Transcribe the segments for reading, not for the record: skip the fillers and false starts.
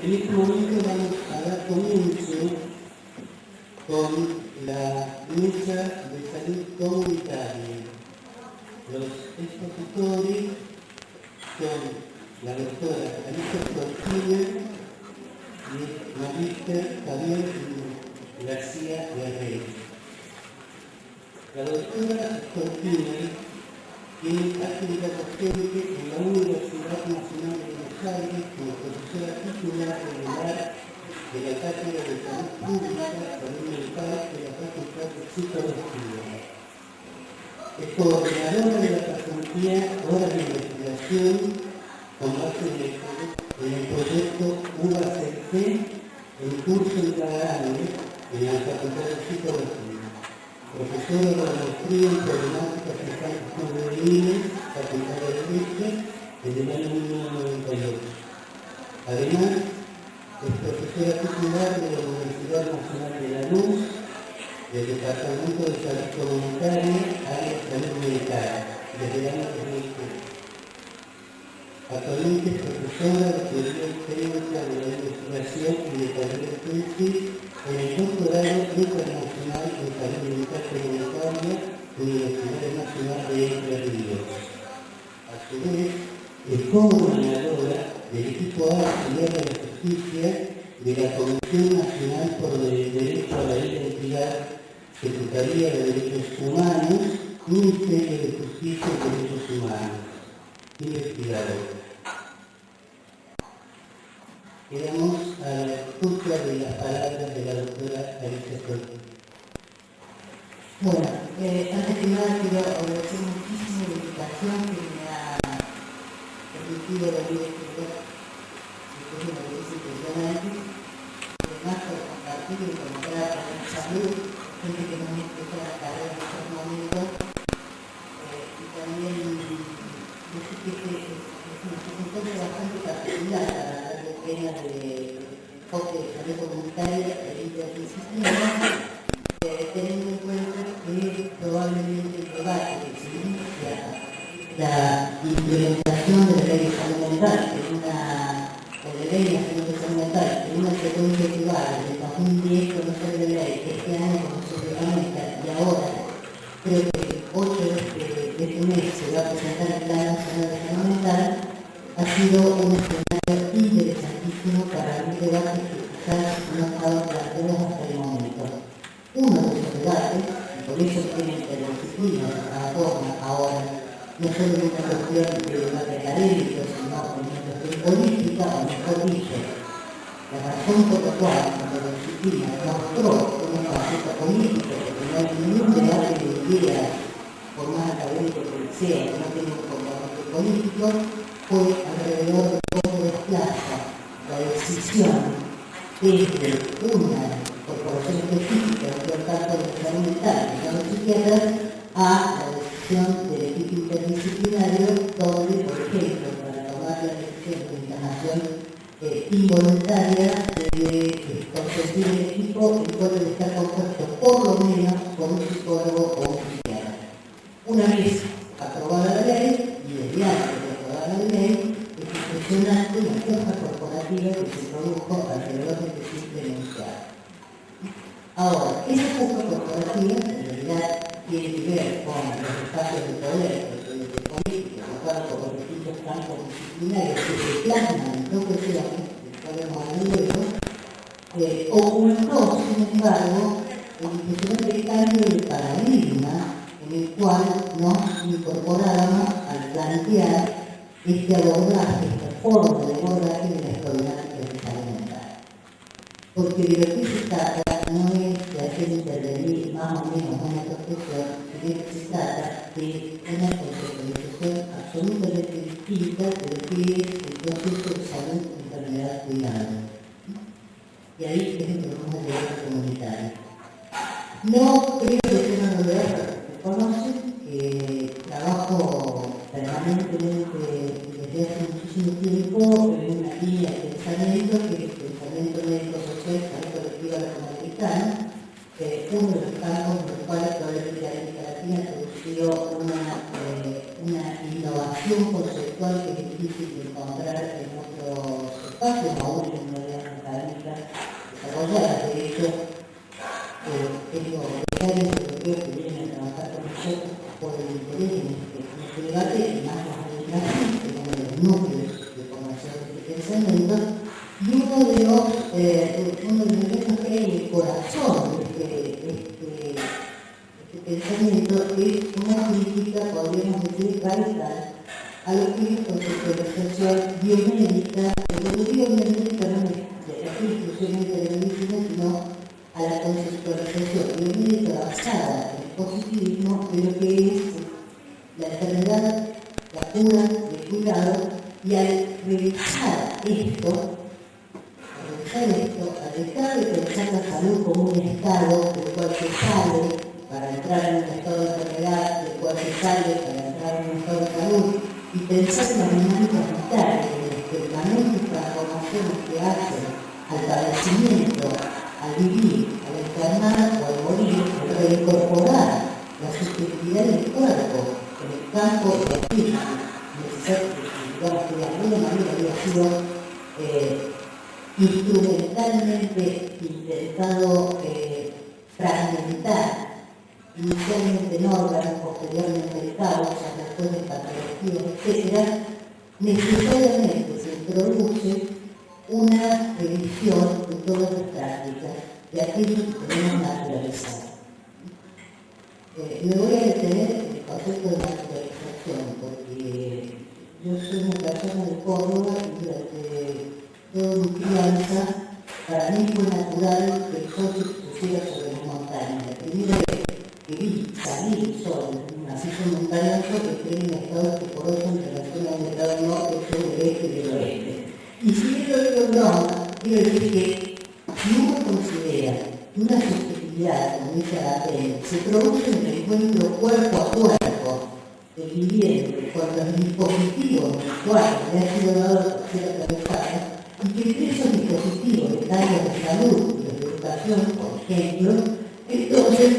En este momento vamos a dar comienzo con la mesa de salud comunitaria. Los expositores son la doctora Alicia Cortina y el magíster Javier García Guerrero. La doctora Cortina tiene actividad docente en la Universidad Nacional de Buenos Aires como profesora titular regular de la Cátedra de Salud Pública, Salud Mental de la Facultad de Psicología. Es coordinadora de la pasantía Horas de Investigación con base en el proyecto UACC en curso integrable en la Facultad de Psicología. Profesora de la maestría en problemáticas y campos juveniles, Facultad de Derecho, desde el año 1998. Además, es profesora titular de la Universidad Nacional de La Luz, del Departamento de Salud Comunitaria, área de Salud Mental, desde el año 2003. Actualmente es profesora de teoría técnica de la investigación y de taller tesis en el doctorado internacional en salud mental comunitaria, Universidad Nacional de Entre Ríos. A su vez, es coordinadora del equipo A auxiliar de la justicia de la Comisión Nacional por el Derecho a la Identidad, Secretaría de Derechos Humanos, Ministerio de Justicia y Derechos Humanos. Investigador. Quedamos a la escucha de las palabras de la doctora Alicia Cortina. Bueno, antes que nada quiero agradecer muchísimo la invitación que me ha permitido venir a estudiar después de la crisis impresionante, además por compartir y encontrar con la salud, gente que no me explica la carrera en estos momentos, y también decir que es una circunstancia bastante particular para hablar de temas de enfoque de salud comunitaria e interdisciplinaria, teniendo en cuenta que probablemente el debate que se inicia la implementación de la ley de salud mental en una secuencia que va desde 2010 con esa ley, este año con su reglamento y ahora creo que el 8 de este mes se va a presentar el Plan Nacional de Salud Mental, ha sido un escenario interesantísimo para un debate que quizás no estaba planteado hasta el momento. Uno de esos debates, y por eso tiene interdisciplina a forma ahora, no solo en una cuestión de debate académico, sino en una cuestión política, o mejor dicho, la razón por la cual la interdisciplina mostró una faceta política, porque no hay ningún debate de ideas, por más académico que sea, que no tiene un componente político, fue alrededor de cómo desplaza la decisión desde una corporación específica, por tanto de salud mental, que son los psiquiatras, a la decisión del equipo interdisciplinario, donde, por ejemplo, para tomar la decisión de internación involuntaria, debe consentir el equipo el cual debe estar compuesto por lo menos por un psicólogo o un psiquiatra. Una vez aprobada la ley, y desde antes de aprobar la ley, es impresionante la fuerza corporativa que se produjo alrededor de este simple enunciado. Ahora, esa fuerza corporativa en realidad tiene que ver con los espacios de poder, de política, ocupados por los distintos campos disciplinarios que se plasman en profesiones, del cual hemos hablado luego, ocultó, sin embargo, el impresionante cambio de paradigma en el cual nos incorporábamos al plantear este abordaje, esta forma de abordaje de las problemáticas de salud mental. Porque de lo que se trata no es de hacer intervenir más o menos una profesión, sino que se trata de una conceptualización absolutamente distinta de lo que es el proceso de salud, enfermedad, cuidado. Y ahí es donde vamos a llegar a comunitario. No creo que sea una novedad para los que conocen, trabajo permanentemente desde hace muchísimo tiempo en una línea de pensamiento que es el pensamiento médico-social, salud colectiva latinoamericana, uno de los campos en los cuales probablemente la América Latina produció una innovación conceptual que es difícil de encontrar en otros espacios, aún en unidades académicas desarrolladas. De hecho, tengo becarios europeos que vienen a trabajar con nosotros por el interés en este debate y más las administraciones, que son los núcleos de formación de pensamiento, y uno de los elementos que hay en el corazón de este pensamiento es una crítica, podríamos decir, radical a lo que es conceptualización biomédica, pero biomédica no es exclusivamente de la medicina, sino a la conceptualización biomédica basada en el positivismo de lo que es la enfermedad, la cura, el cuidado, y al revisar esto, al dejar de pensar la salud como un estado del cual se sale para entrar en un estado de enfermedad, del cual se sale para entrar en un estado de salud, y pensar en las dinámicas vitales, en las permanentes transformaciones que hacen al padecimiento, al vivir, al enfermar o al morir, al reincorporar la subjetividad del cuerpo en el campo de espíritu, digamos que de alguna manera había sido instrumentalmente intentado fragmentar, inicialmente en órganos, posteriormente en causas, después de patologías, etc., necesariamente se introduce una revisión de todas las prácticas de aquello que tenemos naturalizado. Me voy a detener en el concepto de naturalización, porque yo soy una persona de Córdoba y durante toda mi crianza, para mí fue natural que el sol se pusiera sobre las montañas. La primera vez que vi salir el sol en un macizo montañoso, que estoy en estados que por eso en relación a un estado norte, sur, del este y del oeste. Y si esto digo broma, quiero decir que si uno considera una subjetividad, como dice Adele, se produce en el encuentro cuerpo a cuerpo del viviente con los dispositivos en los cuales le ha sido dado por cierta ventaja, y que esos dispositivos de áreas de salud y de educación, por ejemplo, entonces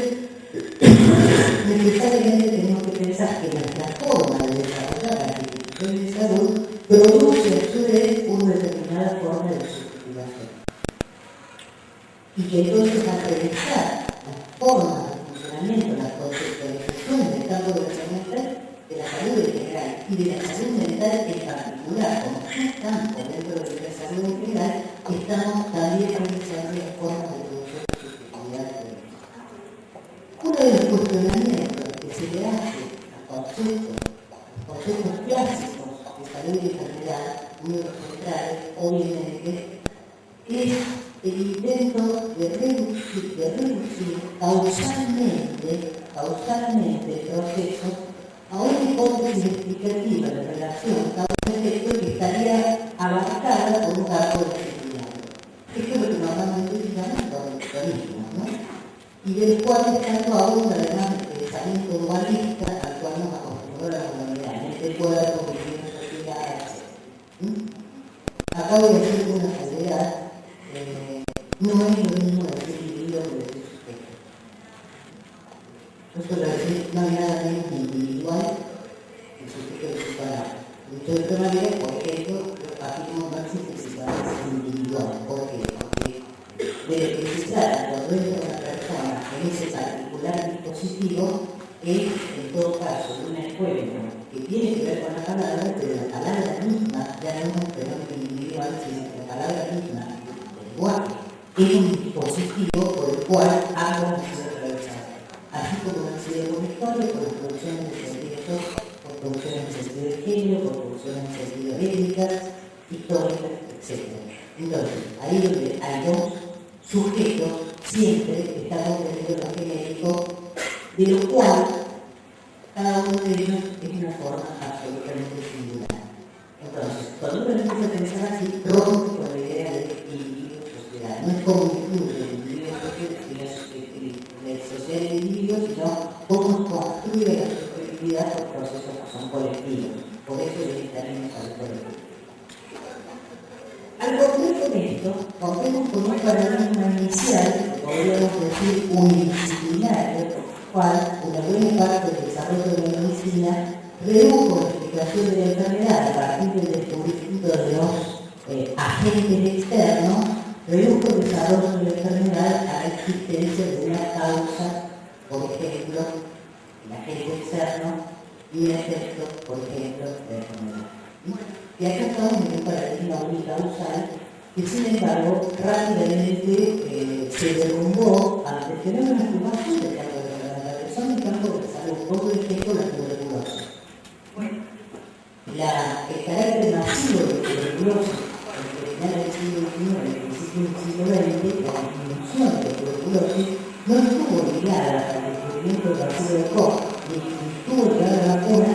necesariamente tenemos que pensar que nuestra forma de desarrollar las instituciones de salud produce a su vez una determinada forma de subjetivación. Y que entonces al revisar las formas de funcionamiento, la conceptualización del campo de la salud mental, de la salud en general y de la salud mental en particular, como campo dentro de la salud en general, estamos también revisando las formas de producción de subjetividad política. Uno de los cuestionamientos que se le hace a conceptos clásicos de salud y enfermedad, uno de los centrales, obviamente, es el intento de reducir causalmente el proceso a una hipótesis explicativa de relación causa-efecto que estaría abarcada por un campo de subjetividad. Esto es lo que normalmente se llama conductorismo, ¿no? Y del cual tanto abunda además el pensamiento dualista al cual nos acostumbró la humanidad, en este cuerpo que tiene sociedad, etc. Acabo de decir una salvedad. No es lo mismo decir individuo que decir sujeto. Yo suelo decir, no hay nada menos individual que el sujeto de su palabra. De otra manera, por ejemplo, afirmo no existe separación individual. ¿Por qué? Porque de lo que se trata cuando entra una persona en ese particular dispositivo es, en todo caso, un encuentro que tiene que ver con la palabra, pero la palabra misma ya no es un fenómeno individual, sino que la palabra misma, el lenguaje, es un dispositivo por el cual ambos han sido atravesados, así como han sido conectores por las producciones de sentido, por producciones de sentido de género, por producciones de sentido étnicas, históricas, etc. Entonces, ahí donde hay dos sujetos, siempre estamos teniendo lo genérico, de lo cual cada uno de ellos es una forma absolutamente singular. Entonces, cuando uno empieza a pensar así, rompe con la idea de individuo-sociedad. No es como incluye el individuo-sociedad y la sociedad del individuo, sino cómo construye la subjetividad por procesos que son colectivos. Por eso necesitaremos al colectivo. Al concluir con esto, contemos con un paradigma inicial, que podríamos decir unidisciplinario, cual una buena parte del desarrollo de la medicina redujo la explicación de la enfermedad a partir del descubrimiento de los agentes externos, redujo el desarrollo de la enfermedad a la existencia de una causa, por ejemplo, el agente externo, y un efecto, por ejemplo, de la enfermedad. Y acá estamos en un paradigma unicausal que, sin embargo, rápidamente se derrumbó ante fenómenos que más son del campo de la enfermedad, que son del campo de la salud, por ejemplo, la tuberculosis. El carácter masivo de la tuberculosis entre finales del siglo XIX y principios del siglo XX, la disminución de la tuberculosis, no estuvo ligada al descubrimiento del bacilo de Koch, ni estuvo ligada a la vacuna,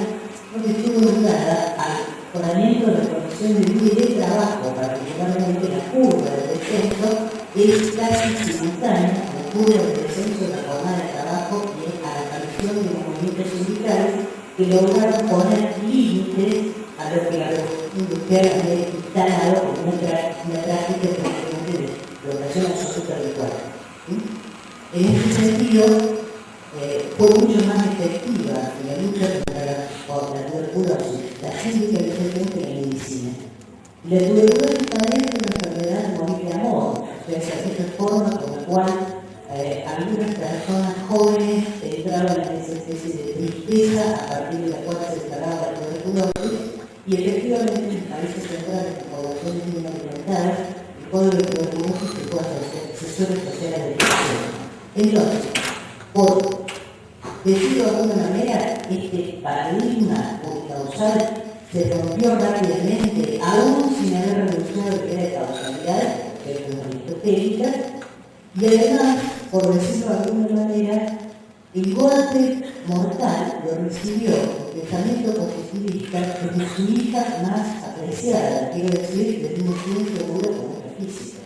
porque estuvo ligada al mejoramiento de las condiciones de vida y de trabajo, particularmente la curva de descenso, es casi simultánea a la curva de descenso de la jornada de trabajo y a la aparición de los movimientos sindicales que lograron poner límites a lo que la revolución industrial había instalado como una práctica prácticamente de explotación absoluta del cuerpo. En este sentido, fue mucho más efectiva la lucha contra la tuberculosis, la sindicalización que la medicina. La tuberculosis padece una enfermedad de morir de amor, o sea, esa forma con la cual algunas personas jóvenes entraban en esa especie de tristeza a partir de la cual se declaraba la tuberculosis, y efectivamente en países centrales con poblaciones bien alimentadas, el cuadro de tuberculosis se suele asociar a la depresión. Entonces, por decirlo de alguna manera, este paradigma unicausal se rompió rápidamente, aún sin haber renunciado a la idea de causalidad, que es una aristotélica, y además, por decirlo de alguna manera, el golpe mortal lo recibió el pensamiento positivista desde su hija más apreciada, quiero decir, desde un estudio seguro como la física.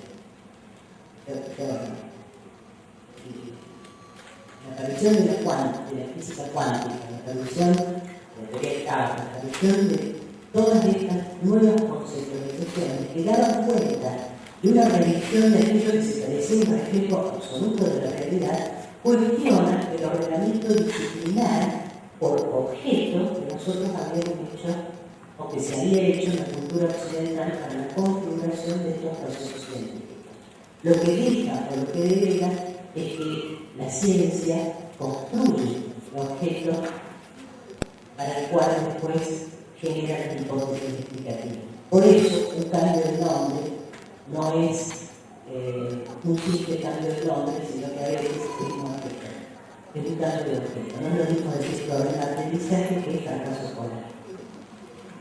La aparición de la física cuántica, la aparición de la teoría de caos, la aparición de todas estas nuevas conceptualizaciones que daban cuenta de una predicción de aquello que se parecía un reflejo absoluto de la realidad, cuestiona el ordenamiento disciplinar por objeto que nosotros habíamos hecho o que se había hecho en la cultura occidental para la configuración de estos procesos científicos. Lo que deja o lo que devela es que la ciencia construye objetos para el cual después genera hipótesis explicativas. Por eso, un cambio de nombre no es un simple cambio de nombre, sino que a veces es un objeto. Es un cambio de objeto. No es lo mismo decir problema de aprendizaje que fracaso escolar.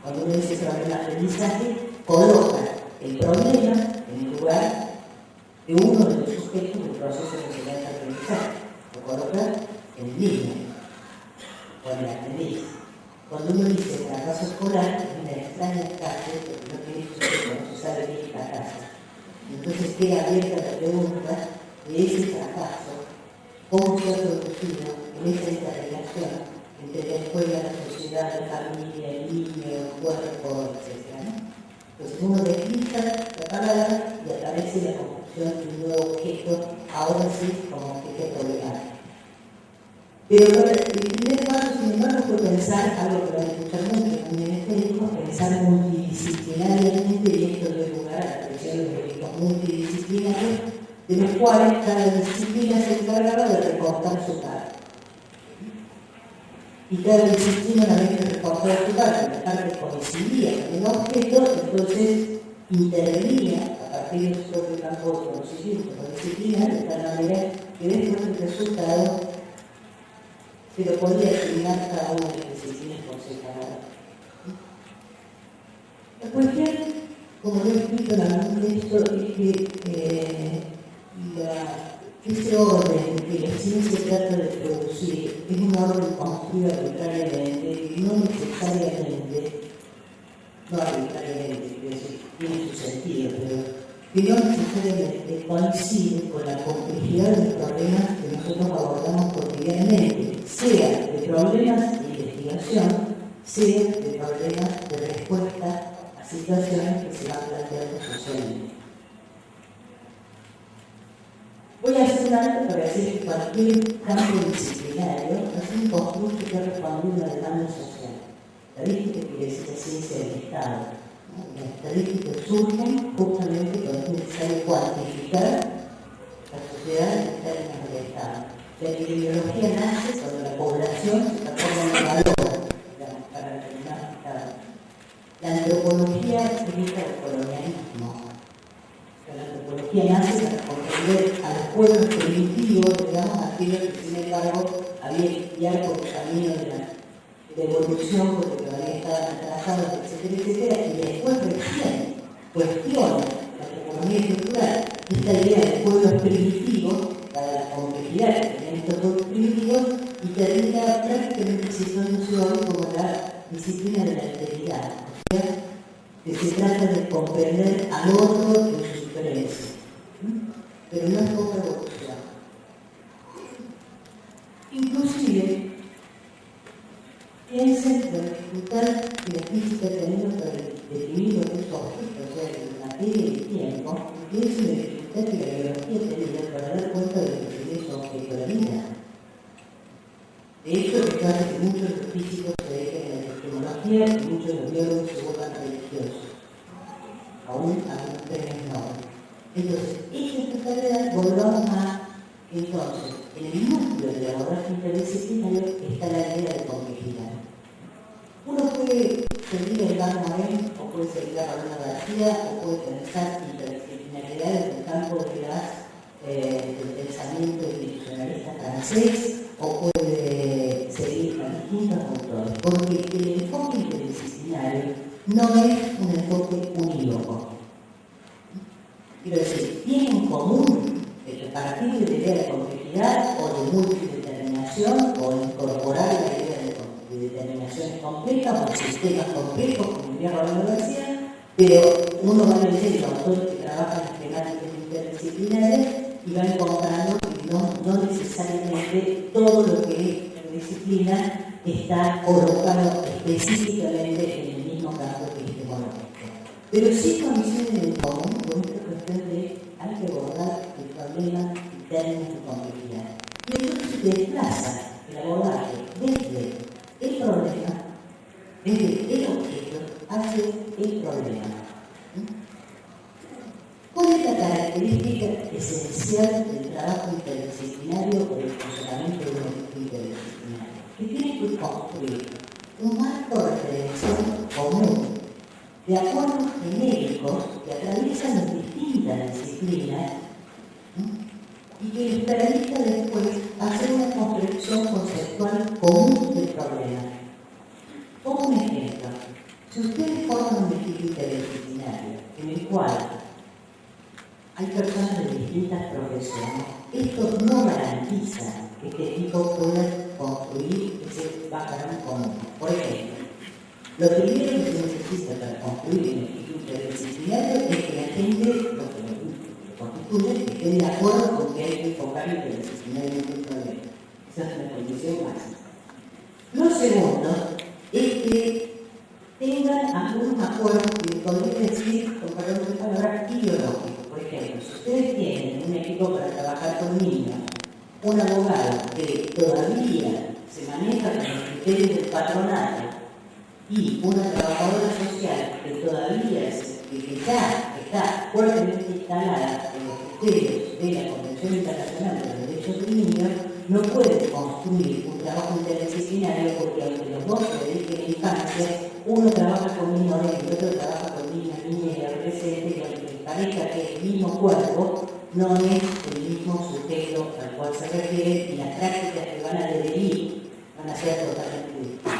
Cuando uno dice problema de aprendizaje, coloca el problema en el lugar de uno de los sujetos del proceso que se llama aprendizaje. Lo coloca en el niño o en el aprendiz. Cuando uno dice fracaso escolar, es una extraña frase porque no tiene sujeto, no se sabe qué es fracaso. Entonces queda abierta la pregunta de ese fracaso, cómo se ha producido en esa interrelación entre la escuela, la sociedad, la familia, el niño, el cuerpo, etc. Entonces uno desliza la palabra y aparece la construcción de un nuevo objeto, ahora sí como objeto problemático. Pero el primer paso, sin embargo, fue pensar algo que van a escuchar mucho en este disco, pensar multidisciplinariamente, y esto dio lugar a la creación de proyectos multidisciplinarios, de los cuales cada disciplina se encargaba de recortar su parte. Y cada disciplina, una vez que recortaba su parte, la parte coincidía con el objeto, entonces intervenía a partir de su propio campo de conocimiento o disciplina, de tal manera que después el resultado se lo podía asignar cada una de las disciplinas por separado. La cuestión, como lo he escrito en algún texto, es que ese orden que la ciencia trata de producir es un orden construido arbitrariamente y no necesariamente, quiero decir, tiene su sentido, pero que no necesariamente coincide con la complejidad de los problemas que nosotros abordamos cotidianamente, sea de problemas de investigación, sea de problemas de respuesta a situaciones que se van planteando socialmente. Voy a hacer un alto para decir que cualquier cambio disciplinario es un constructo que responde a una demanda social. La vista que quiere decir la ciencia del Estado. Las estadísticas surgen justamente cuando es necesario cuantificar la sociedad en términos del Estado. La epidemiología nace cuando la población se transforma en valor, digamos, para determinados estados. La antropología explica el colonialismo. La antropología nace para comprender a los pueblos primitivos, digamos, aquellos que sin embargo había que guiar por el camino de la evolución, porque todavía estaban atrasados, etcétera, etcétera, y después recién cuestiona la antropología cultural, esta idea de pueblos primitivos, para la complejidad que tienen estos pueblos primitivos, y termina prácticamente situándose hoy como la disciplina de la alteridad, o sea, que se trata de comprender al otro en su diferencia. Pero no es poca evolución. Inclusive, piensen la dificultad que la física ha tenido para definir lo que es objeto, o sea, la materia y el tiempo, y piensen la dificultad que la biología ha tenido para dar cuenta de lo que es objeto de la vida. De hecho, fíjate que muchos de los físicos se dedican a la epistemología y muchos de los biólogos se vuelvan religiosos, aún a un premio Nobel. Entonces, esta tarea volvamos a, entonces, en el núcleo del abordaje interdisciplinario está la idea de complejidad. Uno puede seguir el Van Morén, o puede seguir a Paulina García, o puede pensar interdisciplinaridad en el campo del pensamiento institucionalista francés, o puede seguir a distintos autores, porque el enfoque interdisciplinario no es un enfoque unívoco. Quiero decir, tiene en común el partir de la idea de complejidad o de multideterminación o incorporar la idea de determinaciones complejas o sistemas complejos, como diría Paulina García, pero uno va a decir los autores que trabajan en temáticas interdisciplinarias y va encontrando que no necesariamente todo lo que es la disciplina está colocado específicamente en el mismo campo epistemológico. Pero sí coinciden en común con esta cuestión de hay que abordar el problema en términos de complejidad. Y entonces se desplaza el abordaje desde el problema, desde el objeto, hacia el problema. ¿Cuál es la característica esencial del trabajo interdisciplinario o del funcionamiento de un equipo interdisciplinario? Que tiene que construir un marco de referencial común de acuerdos genéricos que atraviesan las distintas disciplinas y que les permita después hacer una construcción conceptual común del problema. Pongo un ejemplo. Si ustedes forman un equipo interdisciplinario en el cual hay personas de distintas profesiones, esto no garantiza que este equipo pueda construir ese background común. Por ejemplo, lo primero que se necesita para construir un equipo interdisciplinario es que la gente, lo que constituye, esté de acuerdo con que hay que enfocar interdisciplinariamente el problema. Esa es una condición básica. Lo segundo es que tengan algunos acuerdos que podría decir, con perdón de palabra, ideológicos. Por ejemplo, si ustedes tienen un equipo para trabajar con niños, un abogado que todavía se maneja con los criterios del patronato, y una trabajadora social que todavía ya está fuertemente instalada en los criterios de la Convención Internacional de los Derechos del Niño, no puede construir un trabajo interdisciplinario porque aunque los dos se dediquen a la infancia, uno trabaja con menores y el otro trabaja con niños, niñas y adolescentes, y aunque les parezca que es el mismo cuerpo, no es el mismo sujeto al cual se refiere y las prácticas que van a devenir van a ser totalmente distintas.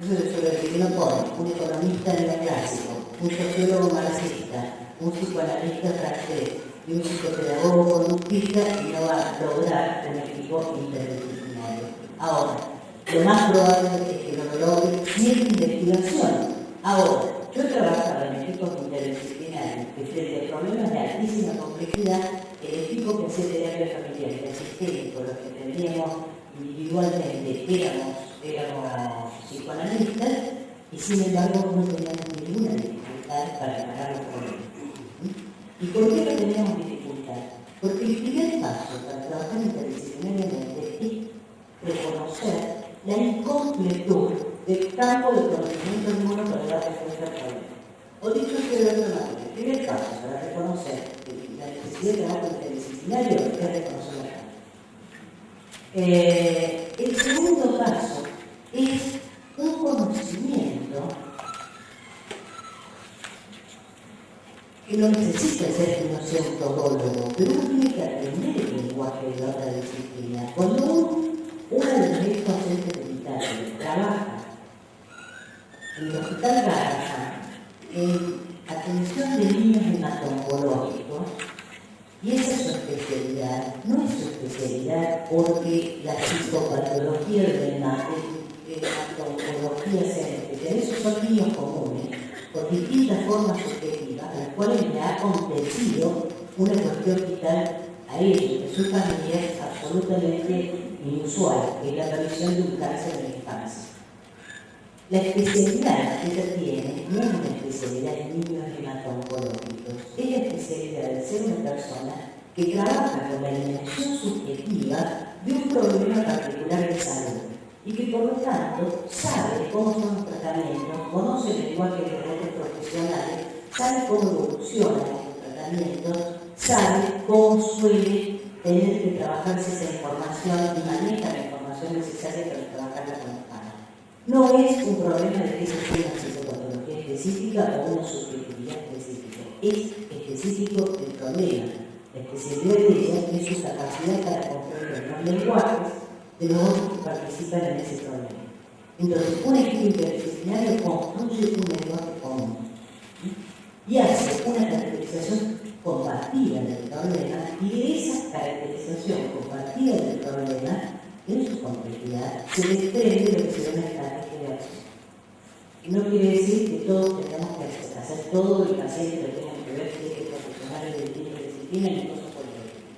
Eso es sobre el que uno pone un economista neoclásico, un sociólogo marxista, un psicoanalista francés y un psicopedagogo conductista y no va a lograr un equipo interdisciplinario. Ahora, lo más probable es que lo logre sin investigación. Ahora, yo trabajaba en equipos interdisciplinarios que frente a problemas de altísima complejidad, el equipo que hacía terapia familiar y el sistémico, los que tendríamos individualmente, éramos psicoanalistas y sin embargo no teníamos ninguna dificultad para parar los problemas. ¿Y por qué no teníamos dificultad? Porque el primer paso para trabajar interdisciplinariamente es reconocer la incompletud del campo de conocimiento de uno para dar respuesta al problema. O dicho de otra manera, el primer paso para reconocer la necesidad de trabajo interdisciplinario es reconocer la causa. El segundo paso es un conocimiento que no necesita ser que uno sea un todólogo, pero uno tiene que aprender el lenguaje de la otra disciplina. Cuando uno de los médicos docentes militares trabaja en el Hospital Garrahan en atención de niños hemato-oncológicos, y esa es su especialidad, no es su especialidad porque la psicopatología de la hemato-oncología sea especial, esos son niños comunes, por distintas formas subjetivas, a las cuales le ha acontecido una cuestión vital a ellos, que su familia es absolutamente inusual, que es la aparición de un cáncer en la infancia. La especialidad que ella tiene no es una especialidad en niños hemato-oncológicos, es la especialidad de ser una persona que trabaja con la dimensión subjetiva de un problema particular de salud y que por lo tanto sabe cómo son los tratamientos, conoce el lenguaje de otros profesionales, sabe cómo evolucionan los tratamientos, sabe cómo suele tener que trabajarse esa información y maneja la información necesaria para trabajarla con los padres. No es un problema de que se tiene una psicopatología específica o una subjetividad específica, es específico del problema. La especialidad de ella es su capacidad para comprender los lenguajes de los otros que participan en ese problema. Entonces, un equipo interdisciplinario construye un lenguaje común y hace una caracterización compartida del problema, y de esa caracterización compartida del problema, en su complejidad, se desprende lo que será una estrategia de acción. Y no quiere decir que todos tengamos que hacer todo y el paciente lo tenga que ver si es profesional de disciplina y cosas por el estilo.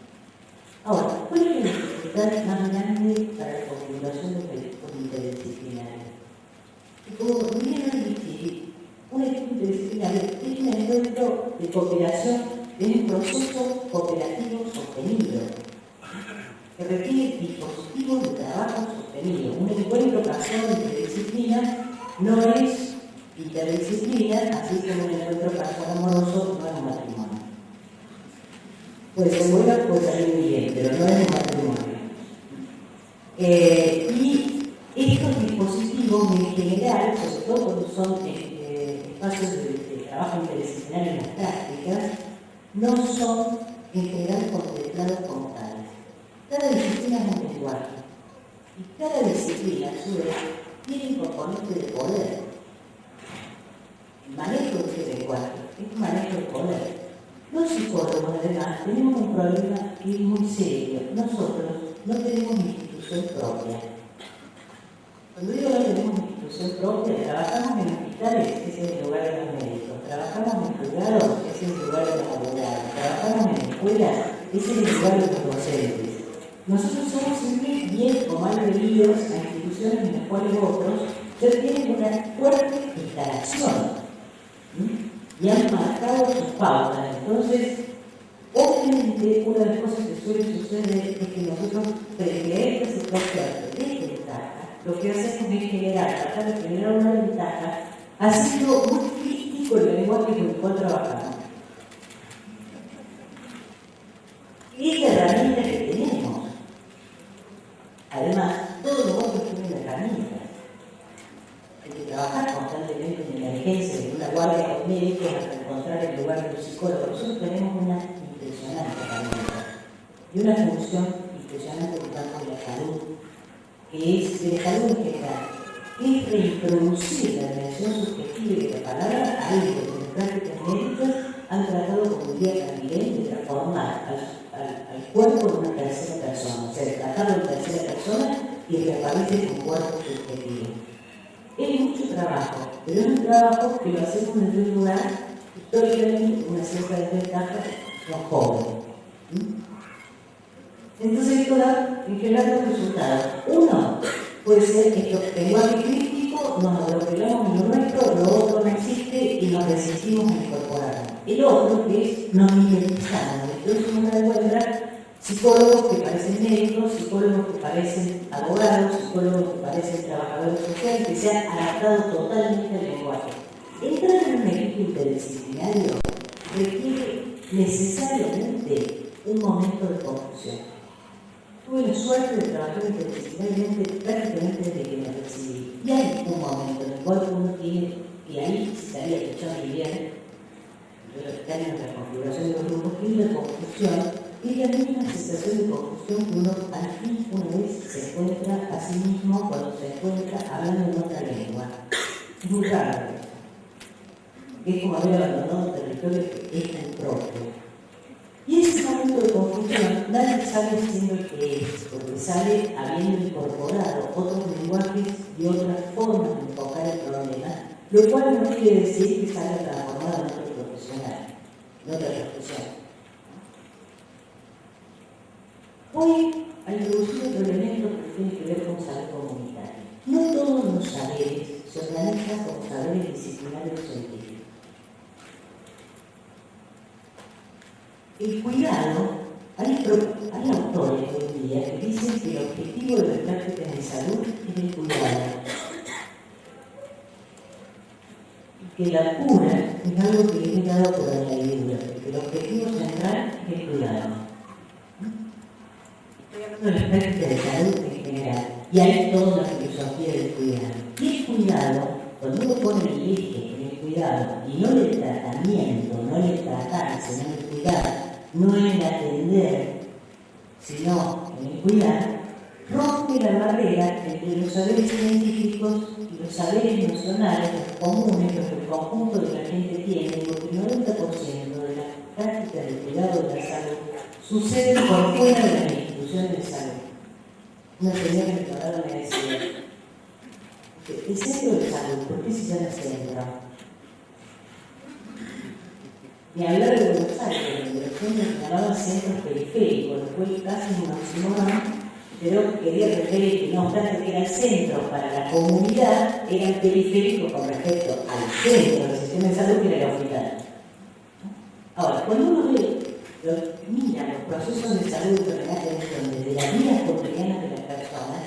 Ahora, ¿cuál es la dificultad más grande para la configuración de equipos interdisciplinarios? Y como bien dije, un equipo interdisciplinario es un encuentro de cooperación en un proceso cooperativo sostenido, que requiere dispositivos de trabajo sostenido. Un encuentro casual de interdisciplina no es interdisciplina, así como un encuentro casual amoroso no es un matrimonio. Puede ser bueno, puede salir muy bien, pero no es un matrimonio. Y estos dispositivos en general, sobre todo cuando son espacios de trabajo interdisciplinario en las prácticas, no son en general contemplados como tales. Cada disciplina es un lenguaje, y cada disciplina, a su vez, tiene un componente de poder. El manejo de ese lenguaje es un manejo de poder. Los psicólogos, además, tenemos un problema que es muy serio. Nosotros no tenemos institución propia. Cuando digo no tenemos institución propia, trabajamos en hospitales, ese es el lugar de los médicos, trabajamos en juzgados, ese es el lugar de los abogados, trabajamos en escuelas, ese es el lugar de los docentes. Nosotros somos siempre bien o mal venidos a instituciones en las cuales otros ya tienen una fuerte instalación y han marcado sus pautas. Entonces, obviamente, una de las cosas que suele suceder es que nosotros, frente a esta situación de ventaja, lo que hacemos es tratar de generar una ventaja, haciendo muy crítico el lenguaje con el cual trabajamos. Y es la herramienta que tenemos. Además, todos los otros tienen herramientas. Hay que trabajar constantemente en la emergencia de una guardia de médicos hasta encontrar el lugar de los psicólogos. Nosotros tenemos una impresionante herramienta y una función impresionante en el campo de la salud, que es de la salud en general, es reintroducir la dimensión subjetiva de la palabra a algo que las prácticas médicas han tratado como un día también de transformar al cuerpo en una tercera persona, o sea, tratarlo en tercera persona y reaparece como cuerpo subjetivo. Es mucho trabajo, pero es un trabajo que lo hacemos desde un lugar históricamente una cierta desventaja, los jóvenes. Entonces esto da en general dos resultados. Uno puede ser que el lenguaje crítico nos apropiamos en lo nuestro, lo otro no existe y nos resistimos a incorporarlo. El otro que es nos mimetizamos. Entonces uno encuentra psicólogos que parecen médicos, psicólogos que parecen abogados, psicólogos que parecen trabajadores sociales, que se han adaptado totalmente al lenguaje. Entrar en un equipo interdisciplinario requiere necesariamente un momento de confusión. Tuve la suerte de trabajar interdisciplinariamente prácticamente desde que me recibí. Y hay un momento en el cual uno tiene, y ahí se había escuchado muy bien, estar en la configuración de los grupos, que es la confusión, y la misma sensación de confusión que uno al fin una vez se encuentra a sí mismo cuando se encuentra hablando en otra lengua. Es muy raro esto. Es como haber abandonado un territorio que es el propio. Y ese momento de confusión, nadie sabe siendo el que es, porque sale habiendo incorporado otros lenguajes y otras formas de enfocar el problema, lo cual no quiere decir que salga transformado en otro profesional, en otra profesión. Hoy ha introducido otro elemento que tiene que ver con saber comunitario. No todos los saberes se organizan como saberes disciplinarios científicos. El cuidado, hay autores hoy en día que dicen que el objetivo de las prácticas de salud es el cuidado. Y que la cura es algo que es dado por añadidura, que el objetivo central es el cuidado. Estoy hablando de las prácticas de salud en general, y hay toda la filosofía del cuidado. Y el cuidado, cuando uno pone el eje en el cuidado, y no en el tratamiento, no en el tratar, sino en el cuidado, no en el atender, sino en el cuidar, rompe la barrera entre los saberes científicos y los saberes emocionales, los comunes, los que el conjunto de la gente tiene, porque el 90% de las prácticas de cuidado de la salud suceden por fuera de las instituciones de salud. Una señora en el programa me decía, el centro de salud, ¿por qué se llama centro? Ni hablar de Buenos Aires, donde los centros se llamaban centros periféricos, lo cual casi un oxímoron, pero quería referir que no obstante que eran centros para la comunidad, eran periféricos con respecto al centro del sistema de salud que era el hospital. Ahora, cuando uno mira los procesos de salud que relatan desde la vida cotidiana de las personas,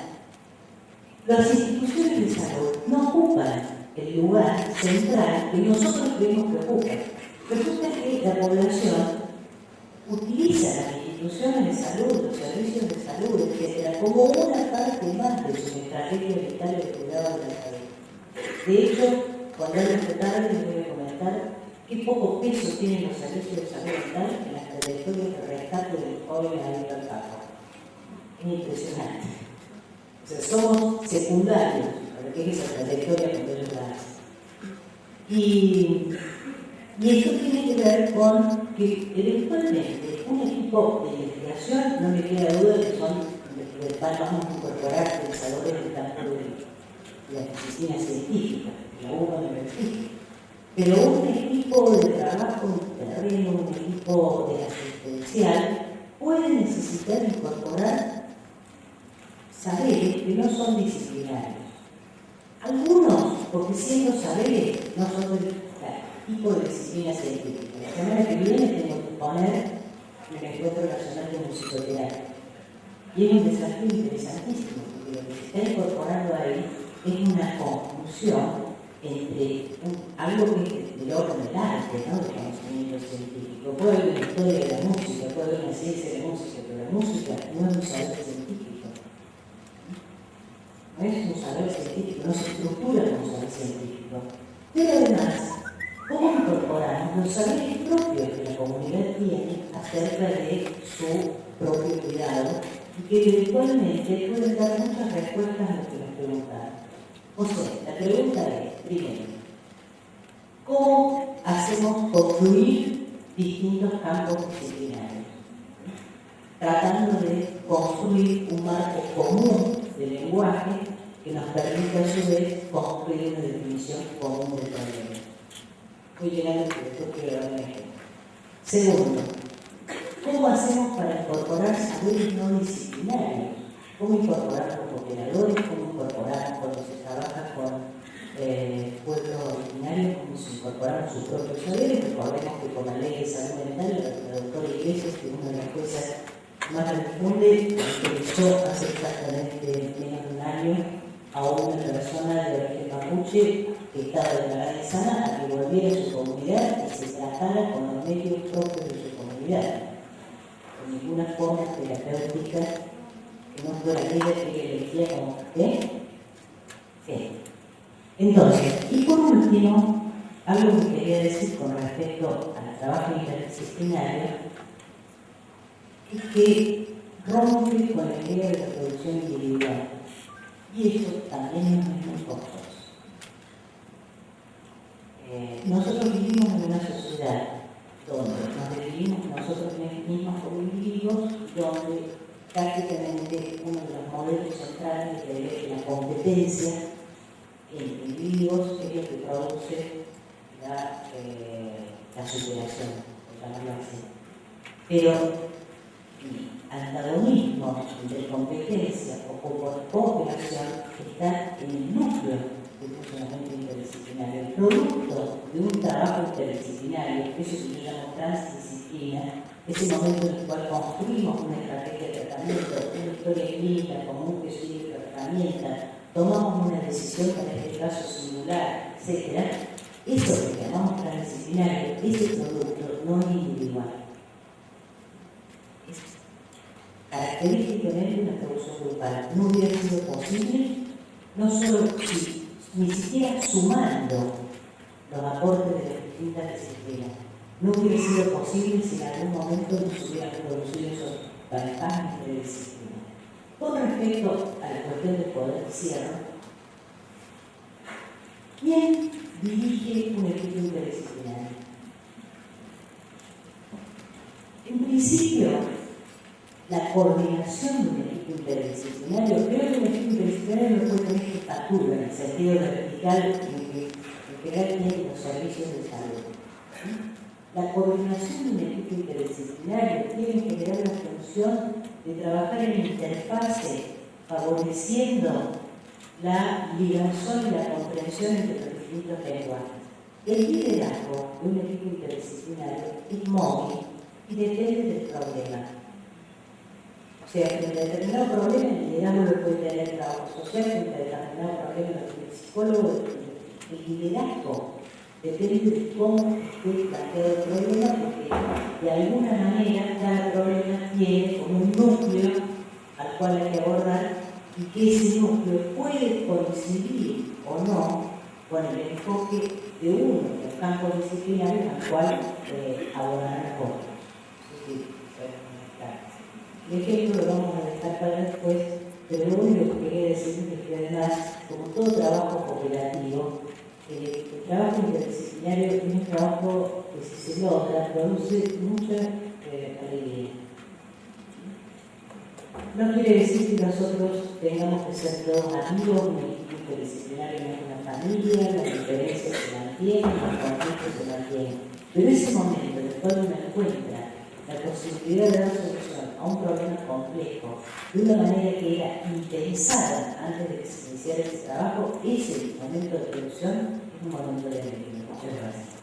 las instituciones de salud no ocupan el lugar central que nosotros creemos que ocupan. Resulta que la población utiliza las instituciones de salud, los servicios de salud, etc., como una parte más de su estrategia vital de cuidado de la salud. De hecho, cuando hay esta tarde les voy a comentar qué poco peso tienen los servicios de salud vital en las trayectorias de rescate del joven adicto al tabaco. Es impresionante. O sea, somos secundarios para que esa trayectoria cuando ellos la hacen. Y esto tiene que ver con que eventualmente un equipo de investigación, no me queda duda que son los que vamos a incorporar pensadores del campo de la disciplina científica, la UBA universitaria. Pero un equipo de trabajo en terreno, un equipo de asistencial, puede necesitar incorporar saberes que no son disciplinarios. Algunos, porque siendo saberes, no son del tipo de disciplina científica. La semana que viene tengo que poner el encuentro nacional de musicoterapia. Y es un desafío interesantísimo, porque lo que se está incorporando ahí es una conjunción entre algo que es del orden del arte, ¿no? Del conocimiento científico. Puede haber una historia de la música, puede haber una ciencia de la música, pero la música no es un saber científico. No es un saber científico, no se estructura como un saber científico. Pero además, ¿cómo incorporamos los saberes propios que la comunidad tiene acerca de su propio cuidado y que eventualmente pueden dar muchas respuestas a lo que nos preguntamos? O sea, la pregunta es, primero, ¿cómo hacemos confluir distintos campos disciplinarios? Tratando de construir un marco común de lenguaje que nos permita a su vez construir una definición común del problema. Voy llegando al después quiero dar un ejemplo. Segundo, ¿cómo hacemos para incorporar saberes no disciplinarios? ¿Cómo incorporar los operadores? ¿Cómo incorporar cuando se trabaja con pueblos originarios? ¿Cómo se incorporan sus propios saberes? Recordemos que con la ley de salud mental, la doctora Iglesias, que es una de las cosas más refunde, utilizó hace exactamente menos de un año a una persona de origen mapuche que estaba desmoralizada a que volviera a su comunidad y se tratara con los medios propios de su comunidad, con ninguna forma terapéutica que no fuera aquella que ella elegía como fe. Entonces, y por último, algo que quería decir con respecto al trabajo interdisciplinario es que rompe con la idea de la producción individual. Y eso también nos es muy costoso. Nosotros vivimos en una sociedad donde nos definimos nosotros mismos como individuos, donde prácticamente uno de los modelos centrales de la competencia entre individuos es lo que produce la superación, por llamarlo así. Pero antagonismo entre competencia o por cooperación está en el núcleo del funcionamiento interdisciplinario. El producto de un trabajo interdisciplinario, eso que yo llamo transdisciplina, es el momento en el cual construimos una estrategia de tratamiento, una historia clínica común que sigue la herramienta, tomamos una decisión para este caso singular, etc. Eso que llamamos transdisciplinario, ese producto no es individual. Característicamente una producción grupal no hubiera sido posible, no solo ni siquiera sumando los aportes de las distintas disciplinas, no hubiera sido posible si en algún momento no se hubieran producido esos ventajas entre disciplinas. Con respecto a la cuestión del poder, cierro. ¿Quién dirige un equipo interdisciplinario? En principio, la coordinación de un equipo interdisciplinario, creo que un equipo interdisciplinario no puede tener jefatura en el sentido vertical en que tiene los servicios de salud. La coordinación de un equipo interdisciplinario tiene en general la función de trabajar en interfase, favoreciendo la ligación y la comprensión entre los distintos lenguajes. El liderazgo de un equipo interdisciplinario es móvil y depende del problema. O sea, que en determinado problema el liderazgo lo puede tener el trabajo social, en determinado problema lo tiene el psicólogo. El liderazgo depende de cómo esté planteado el problema, porque de alguna manera cada problema tiene como un núcleo al cual hay que abordar y que ese núcleo puede coincidir o no con el enfoque de uno de los campos disciplinarios al cual abordarán los otros. El ejemplo lo vamos a dejar para después, pero lo único que quería decir es que además, como todo trabajo cooperativo, el trabajo interdisciplinario es un trabajo que si se logra produce mucha alegría. No quiere decir que nosotros tengamos que ser todos amigos, un equipo interdisciplinario no es una familia, las diferencias se mantienen, los conflictos se mantienen. Pero ese momento en el cual uno encuentra la posibilidad de dar solución a un problema complejo de una manera que era impensada antes de que se iniciara ese trabajo, ese momento de solución es un momento de alegría. Muchas gracias.